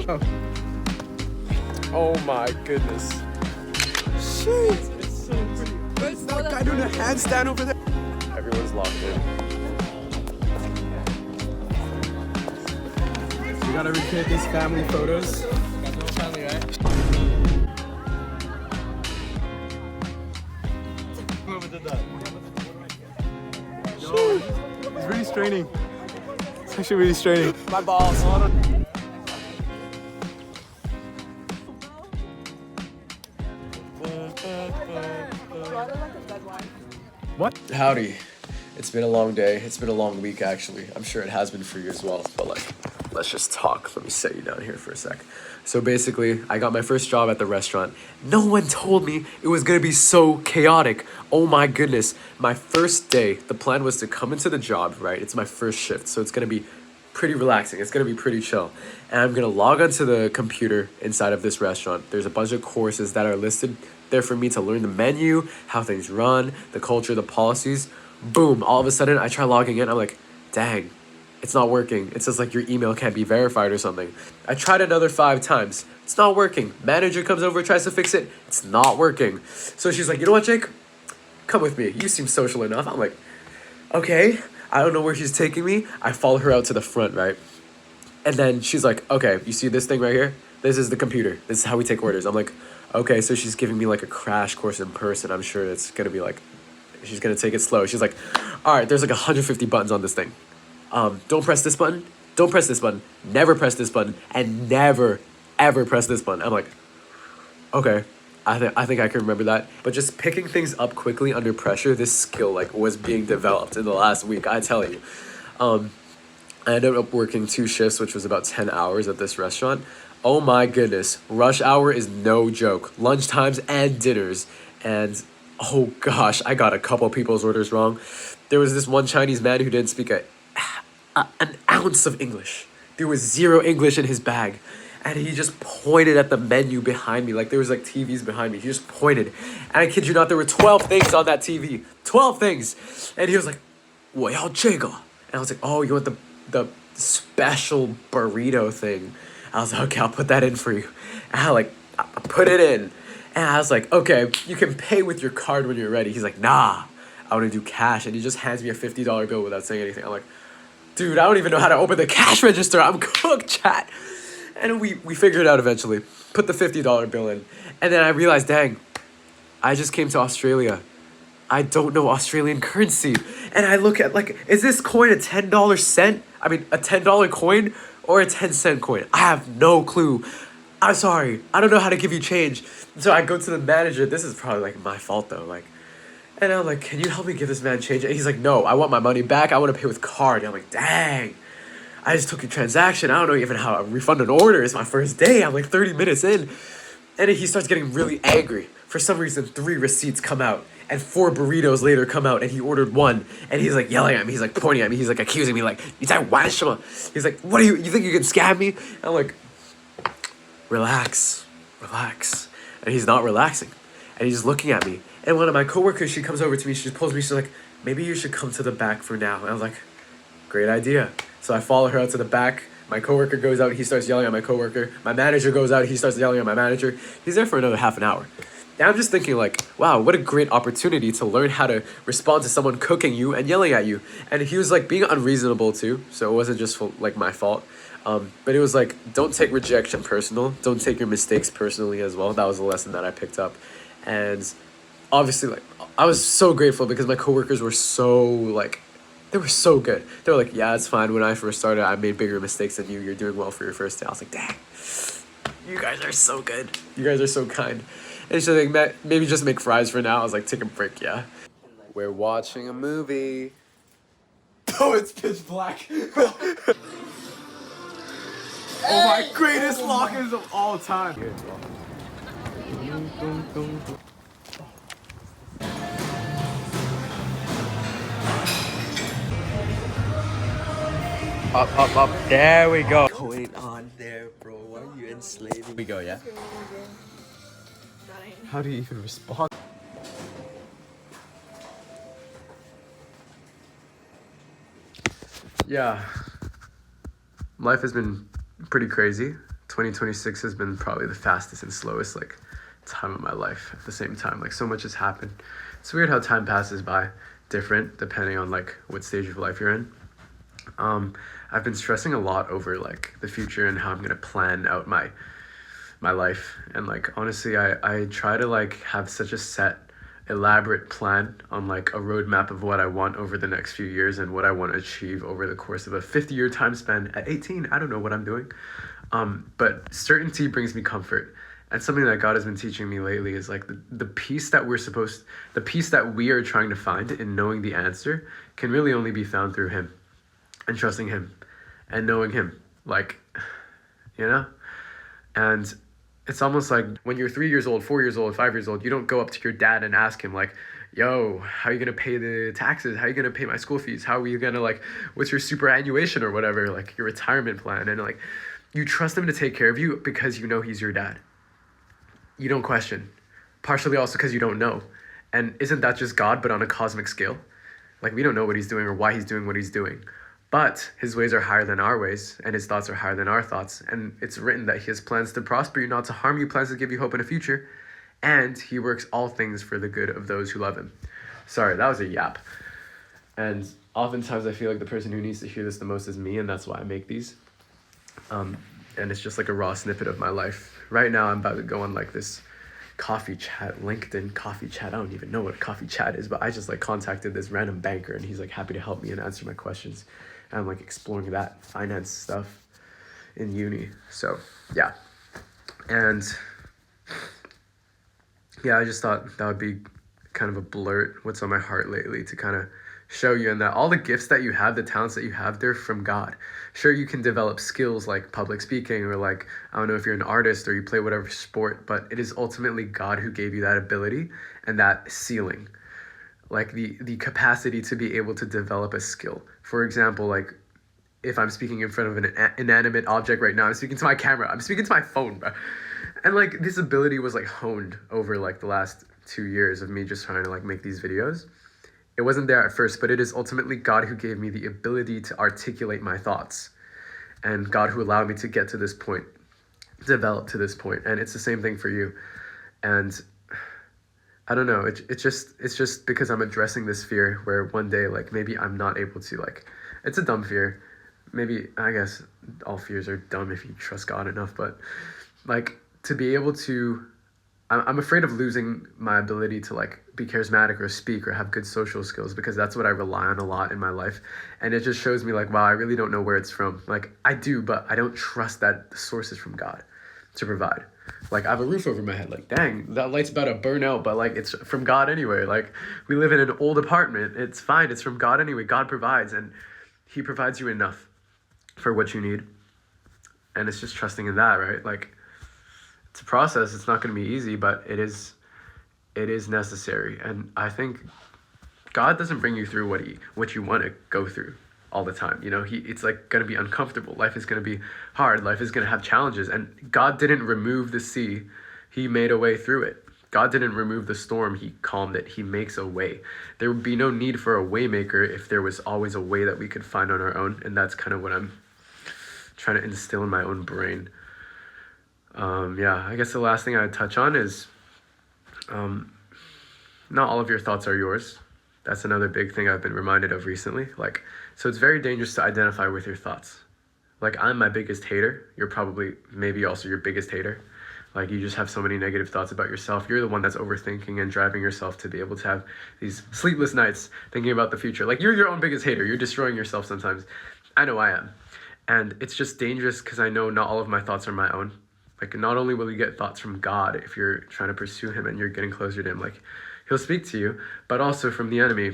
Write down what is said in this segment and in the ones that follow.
Oh. Oh my goodness. Shit. It's so pretty. What's that guy doing a handstand over there? Everyone's locked in. We gotta recreate these family photos. Got no family, right? Whoever did that. No, it's really straining. It's actually really straining. My balls. What? Howdy. It's been a long day. It's been a long week, actually. I'm sure it has been for you as well. But like, let's just talk. Let me set you down here for a sec. So basically, I got my first job at the restaurant. No one told me it was gonna be so chaotic. Oh my goodness. My first day, the plan was to come into the job, right? It's my first shift, so it's gonna be pretty relaxing. It's gonna be pretty chill. And I'm gonna log onto the computer inside of this restaurant. There's a bunch of courses that are listed there for me to learn the menu, how things run, the culture, the policies. Boom, all of a sudden I try logging in. I'm like, dang, it's not working. It says like your email can't be verified or something. I tried another 5 times. It's not working. Manager comes over, tries to fix it. It's not working. So she's like, you know what, Jake? Come with me. You seem social enough. I'm like, okay. I don't know where she's taking me. I follow her out to the front, right? And then she's like, okay, you see this thing right here? This is the computer. This is how we take orders. I'm like, okay, so she's giving me like a crash course in person. I'm sure it's gonna be like, she's gonna take it slow. She's like, all right, there's like 150 buttons on this thing. Don't press this button. Don't press this button. Never press this button. And never, ever press this button. I'm like, okay. I think I can remember that. But just picking things up quickly under pressure, this skill like was being developed in the last week, I tell you. I ended up working 2 shifts, which was about 10 hours at this restaurant. Oh my goodness, rush hour is no joke. Lunch times and dinners. And oh gosh, I got a couple people's orders wrong. There was this one Chinese man who didn't speak an ounce of English. There was 0 English in his bag. And he just pointed at the menu behind me. Like there was like TVs behind me. He just pointed. And I kid you not, there were 12 things on that TV. 12 things. And he was like, 我要这个. And I was like, oh, you want the special burrito thing? I was like, okay, I'll put that in for you. And I put it in. And I was like, okay, you can pay with your card when you're ready. He's like, nah, I want to do cash. And he just hands me a $50 bill without saying anything. I'm like, dude, I don't even know how to open the cash register. I'm cooked, chat. And we figured it out eventually. Put the $50 bill in. And then I realized, dang, I just came to Australia. I don't know Australian currency. And I look at like, is this coin a $10 cent? I mean, a $10 coin or a 10-cent coin? I have no clue. I'm sorry. I don't know how to give you change. So I go to the manager. This is probably like my fault though. Like, and I'm like, can you help me give this man change? And he's like, no, I want my money back. I want to pay with card. And I'm like, dang. I just took your transaction. I don't know even how to refund an order. It's my first day. I'm like 30 minutes in. And he starts getting really angry. For some reason, 3 receipts come out. And 4 burritos later come out. And he ordered 1. And he's like yelling at me. He's like pointing at me. He's like accusing me like, he's like, what do you think you can scam me? And I'm like, relax. And he's not relaxing. And he's just looking at me. And one of my coworkers, she comes over to me. She just pulls me. She's like, maybe you should come to the back for now. And I was like, great idea. So I follow her out to the back. My coworker goes out. He starts yelling at my coworker. My manager goes out. He starts yelling at my manager. He's there for another half an hour. And I'm just thinking like, wow, what a great opportunity to learn how to respond to someone cooking you and yelling at you. And he was like being unreasonable too. So it wasn't just like my fault. But it was like, don't take rejection personal. Don't take your mistakes personally as well. That was a lesson that I picked up. And obviously like, I was so grateful because my coworkers were so like, they were so good. They were like, yeah, it's fine. When I first started, I made bigger mistakes than you. You're doing well for your first day. I was like, dang, you guys are so good. You guys are so kind. And she's like, maybe just make fries for now. I was like, take a break, yeah. We're watching a movie. Oh, it's pitch black. Oh, my greatest lockers of all time. Up. There we go. Going on there, bro? Why are you enslaving? We go, yeah? How do you even respond? Yeah. Life has been pretty crazy. 2026 has been probably the fastest and slowest like time of my life at the same time. Like so much has happened. It's weird how time passes by different depending on like what stage of life you're in. I've been stressing a lot over like the future and how I'm gonna plan out my life. And like honestly, I try to like have such a set elaborate plan on like a roadmap of what I want over the next few years and what I want to achieve over the course of a 50-year time span. At 18, I don't know what I'm doing. But certainty brings me comfort. And something that God has been teaching me lately is like the peace that the peace that we are trying to find in knowing the answer can really only be found through Him and trusting Him and knowing Him, like, you know? And it's almost like when you're 3 years old, 4 years old, 5 years old, you don't go up to your dad and ask him like, yo, how are you going to pay the taxes? How are you going to pay my school fees? How are you going to like, what's your superannuation or whatever, like your retirement plan? And like, you trust him to take care of you because you know he's your dad. You don't question. Partially also because you don't know. And isn't that just God, but on a cosmic scale? Like we don't know what he's doing or why he's doing what he's doing. But his ways are higher than our ways, and his thoughts are higher than our thoughts. And it's written that he has plans to prosper you, not to harm you, plans to give you hope in a future. And he works all things for the good of those who love him. Sorry, that was a yap. And oftentimes I feel like the person who needs to hear this the most is me, and that's why I make these. And it's just like a raw snippet of my life. Right now I'm about to go on like this coffee chat, LinkedIn coffee chat. I don't even know what a coffee chat is, but I just like contacted this random banker and he's like happy to help me and answer my questions. And I'm like exploring that finance stuff in uni. So yeah. And yeah, I just thought that would be kind of a blurt what's on my heart lately to kind of show you, and that all the gifts that you have, the talents that you have, they're from God. Sure, you can develop skills like public speaking or like, I don't know if you're an artist or you play whatever sport, but it is ultimately God who gave you that ability and that ceiling, like the capacity to be able to develop a skill. For example, like if I'm speaking in front of an inanimate object right now, I'm speaking to my camera, I'm speaking to my phone, bro. And like this ability was like honed over like the last 2 years of me just trying to like make these videos. It wasn't there at first, but it is ultimately God who gave me the ability to articulate my thoughts, and God who allowed me to get to this point, develop to this point. And it's the same thing for you. And I don't know, it's just because I'm addressing this fear where one day, like maybe I'm not able to, like, it's a dumb fear. Maybe, I guess all fears are dumb if you trust God enough, but like to be able to, I'm afraid of losing my ability to like be charismatic or speak or have good social skills, because that's what I rely on a lot in my life. And it just shows me like, wow, I really don't know where it's from. Like I do, but I don't trust that the source is from God to provide. Like I have a roof over my head. Like, dang, that light's about to burn out, but like it's from God anyway. Like we live in an old apartment. It's fine. It's from God anyway. God provides, and he provides you enough for what you need. And it's just trusting in that, right? Like, it's a process. It's not going to be easy, but it is necessary. And I think God doesn't bring you through what you want to go through all the time. You know, it's like going to be uncomfortable. Life is going to be hard. Life is going to have challenges. And God didn't remove the sea. He made a way through it. God didn't remove the storm. He calmed it. He makes a way. There would be no need for a way maker if there was always a way that we could find on our own. And that's kind of what I'm trying to instill in my own brain. I guess the last thing I'd touch on is not all of your thoughts are yours. That's another big thing I've been reminded of recently. Like, so it's very dangerous to identify with your thoughts. Like, I'm my biggest hater. You're probably maybe also your biggest hater. Like, you just have so many negative thoughts about yourself. You're the one that's overthinking and driving yourself to be able to have these sleepless nights thinking about the future. Like, you're your own biggest hater. You're destroying yourself sometimes. I know I am. And it's just dangerous because I know not all of my thoughts are my own. Like, not only will you get thoughts from God if you're trying to pursue him and you're getting closer to him, like, he'll speak to you, but also from the enemy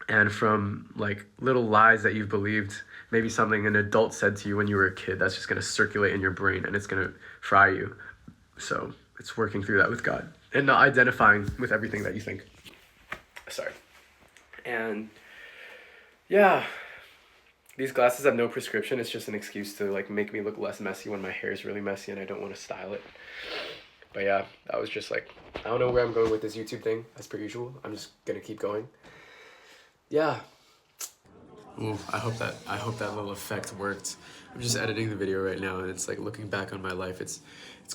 and from, like, little lies that you've believed, maybe something an adult said to you when you were a kid that's just going to circulate in your brain and it's going to fry you. So it's working through that with God and not identifying with everything that you think. Sorry. And, yeah. These glasses have no prescription. It's just an excuse to like make me look less messy when my hair is really messy and I don't want to style it. But yeah, that was just like, I don't know where I'm going with this YouTube thing as per usual. I'm just going to keep going. Yeah. Ooh, I hope that little effect worked. I'm just editing the video right now, and it's like looking back on my life. It's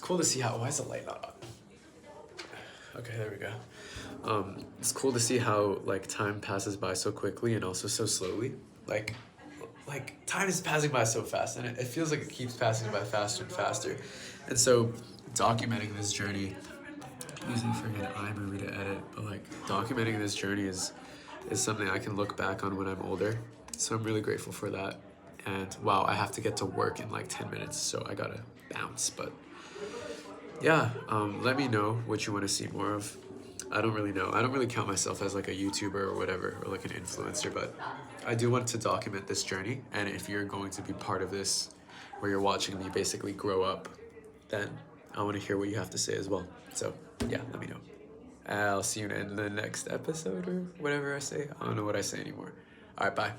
cool to see how. Why is the light not on? Okay, there we go. It's cool to see how like time passes by so quickly and also so slowly. Like time is passing by so fast, and it feels like it keeps passing by faster and faster. And so documenting this journey, using freaking iMovie to edit, but like documenting this journey is something I can look back on when I'm older. So I'm really grateful for that. And wow, I have to get to work in like 10 minutes, so I gotta bounce. But yeah, let me know what you want to see more of. I don't really know. I don't really count myself as like a YouTuber or whatever, or like an influencer, but I do want to document this journey. And if you're going to be part of this, where you're watching me basically grow up, then I want to hear what you have to say as well. So yeah, let me know. I'll see you in the next episode or whatever I say. I don't know what I say anymore. All right, bye.